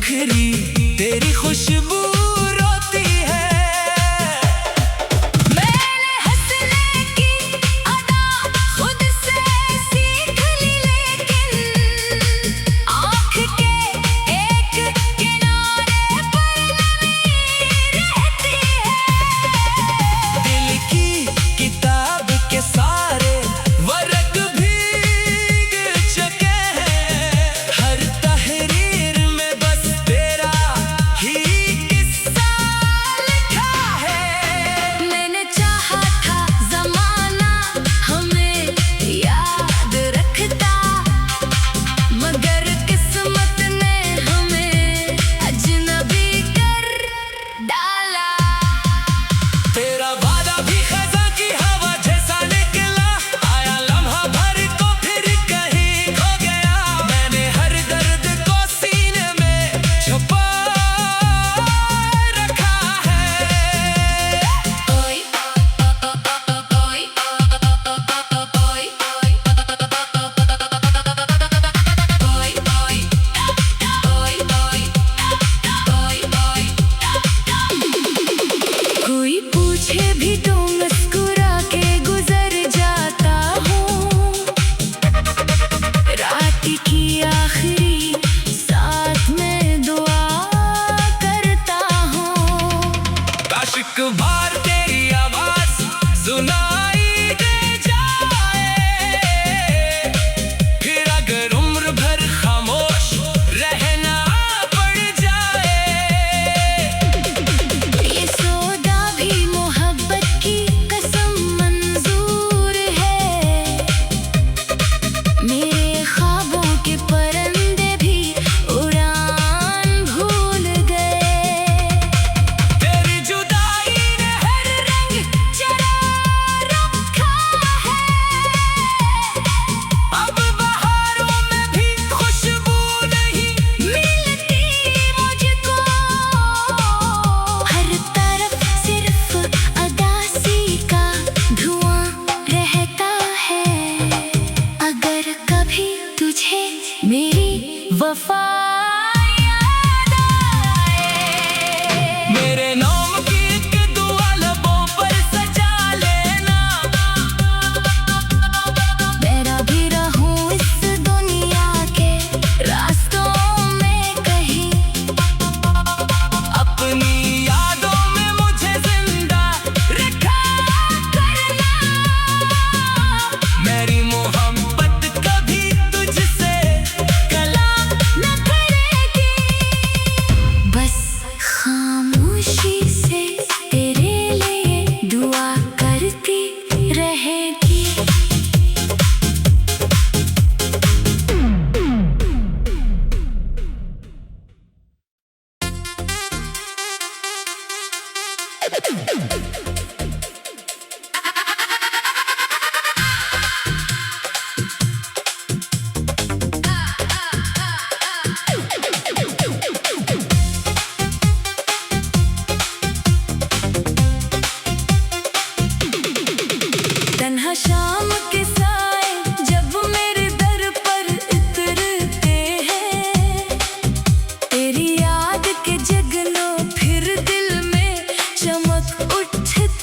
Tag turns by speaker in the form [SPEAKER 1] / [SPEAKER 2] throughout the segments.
[SPEAKER 1] आखिरी तेरी खुशबू रोती है।
[SPEAKER 2] मैंने हंसने की अदा खुद से सीख ली, लेकिन आँख के एक किनारे पर नमी रहती है।
[SPEAKER 1] दिल की किताब के सारे वर्ग भीग चुके हैं, हर तहरीर में बस तेरा ही किस्सा लिखा है।
[SPEAKER 2] मैंने चाहा था ज़माना हमें याद रखता, मगर किस्मत ने हमें अजनबी कर डाला।
[SPEAKER 1] तेरा वादा भी खज़ा की हवा जैसा निकला, आया लम्हा भर तो फिर कहीं खो गया। मैंने हर दर्द को सीने में छुपा रखा है।
[SPEAKER 2] ओए ओए ओए कोई पूछे भी तो मुस्कुरा के गुजर जाता हूँ। रात की आखिरी साथ में दुआ करता हूँ।
[SPEAKER 1] काशिक बार तेरी आवाज सुनाई दे जाए, फिर अगर उम्र भर खामोश रहना पड़ जाए।
[SPEAKER 2] ये सौदा भी मोहब्बत की कसम मंजूर है। मेरे ख्वाबों के परिंदे भी उड़ान भूल गए।
[SPEAKER 1] तेरी जुदाई ने हर
[SPEAKER 2] रंग चढ़ा रखा है।
[SPEAKER 1] अब बहारों में भी खुशबू नहीं
[SPEAKER 2] मिलती मुझको, हर तरफ सिर्फ अदासी का धुआं रहता है। अगर कभी तुझे मेरी वफा याद आए,
[SPEAKER 1] मेरे नाम की एक दुआ लबों पर सजा लेना।
[SPEAKER 2] मेरा भी रहूं इस दुनिया के रास्तों में कहीं।
[SPEAKER 1] अपनी यादों में मुझे जिंदा रखा करना। मेरी मोहब्बत कभी तुझसे कला
[SPEAKER 2] न करेगी, बस खामोशी से तेरे लिए दुआ करती रहेगी। तन्हा शाम के साए जब मेरे दर पर उतरते हैं, तेरी याद के जगनों फिर दिल में चमक उठती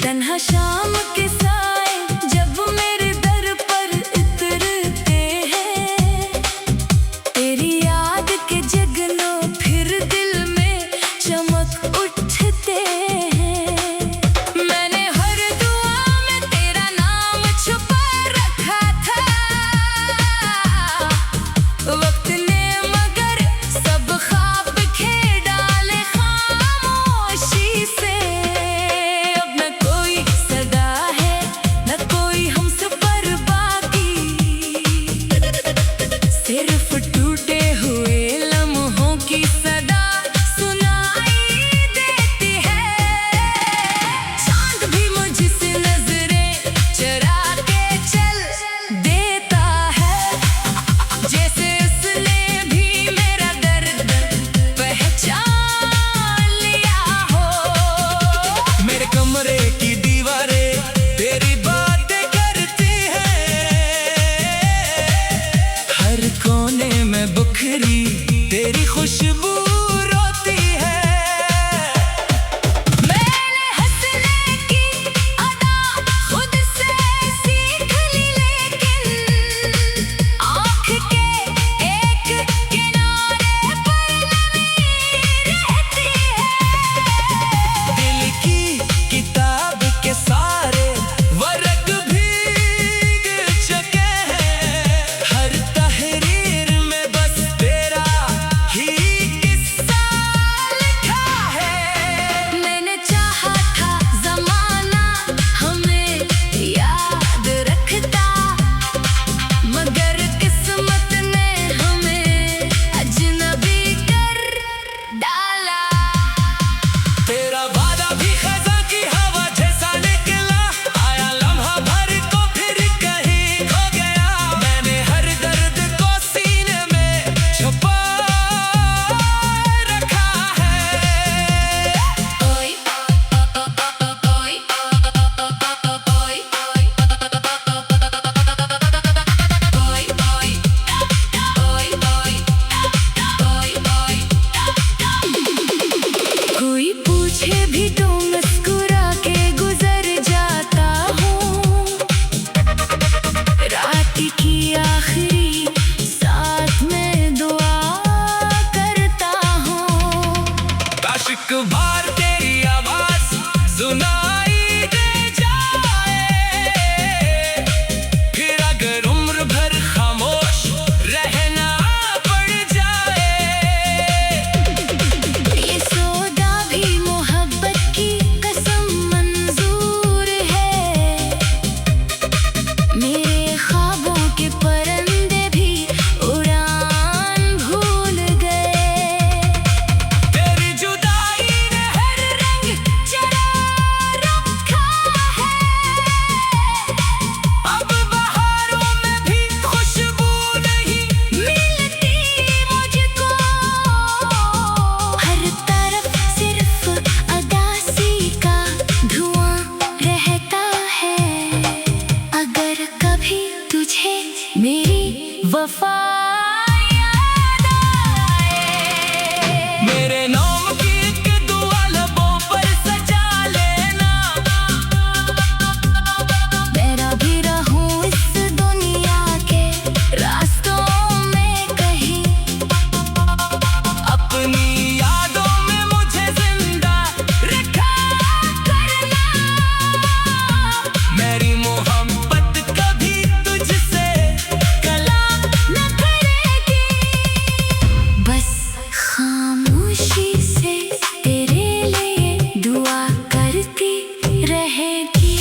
[SPEAKER 2] तन्हा शाम के साए जब मेरे दर पर उतरते हैं, तेरी याद के जगनो फिर दिल में चमक उठते हैं। मैंने हर दुआ में तेरा नाम छुपा रखा था, वक्त ने मगर सब ख्वाब खे डाले खामोशी से। अब न कोई सदा है न कोई हमसफर बाकी, सिर्फ टूटे हुए लम्हों की सदा सुनाई देती है। चांद भी मुझसे नजरें चुरा के चल देता है, जैसे उसने भी मेरा दर्द पहचान लिया हो।
[SPEAKER 1] मेरे कमरे की दीवारें तेरी बातें करती हैं, हर कोने में बुखरी तेरी खुशबू रोती है।
[SPEAKER 2] मैंने हंसने की अदा खुद से सीख ली, लेकिन आँख के एक किनारे पर नमी रहती है।
[SPEAKER 1] दिल की किताब के सारे वर्ग भीग चुके हैं, हर तहरीर में बस तेरा ही किस्सा लिखा है।
[SPEAKER 2] मैंने चाहा था ज़माना हमें याद रखता, मगर किस्मत ने हमें अजनबी कर डाला।
[SPEAKER 1] तेरा वादा भी खज़ां की हवा जैसा निकला, आया लम्हा भर को फिर कहीं खो गया। मैंने हर दर्द को सीने में छुपा रखा है।
[SPEAKER 2] ओए ओए ओए कोई पूछे भी तो मुस्कुरा के गुजर जाता हूँ, रात की आखिरी साथ में दुआ करता हूँ।
[SPEAKER 1] काश एक बार तेरी आवाज सुनाई दे जाए, फिर अगर उम्र भर खामोश रहना पड़ जाए।
[SPEAKER 2] ये सौदा भी मोहब्बत की कसम मंजूर है, मेरे ख्वाबों के परिंदे भी उड़ान भूल गए।
[SPEAKER 1] तेरी जुदाई ने हर
[SPEAKER 2] रंग चढ़ा रखा है,
[SPEAKER 1] अब बहारों में भी खुशबू नहीं
[SPEAKER 2] मिलती मुझको। हर तरफ सिर्फ अदासी का धुआं रहता है, अगर कभी तुझे मेरी वफा याद आए।
[SPEAKER 1] मेरे नाम की एक दुआ लबों पर सजा लेना,
[SPEAKER 2] मेरा भी रहूं इस दुनिया के रास्तों में कहीं,
[SPEAKER 1] अपनी यादों में मुझे जिंदा रखा करना। मेरी मोहब्बत कभी तुझसे कला
[SPEAKER 2] न करेगी, बस खामोशी से तेरे लिए दुआ करती रहेगी।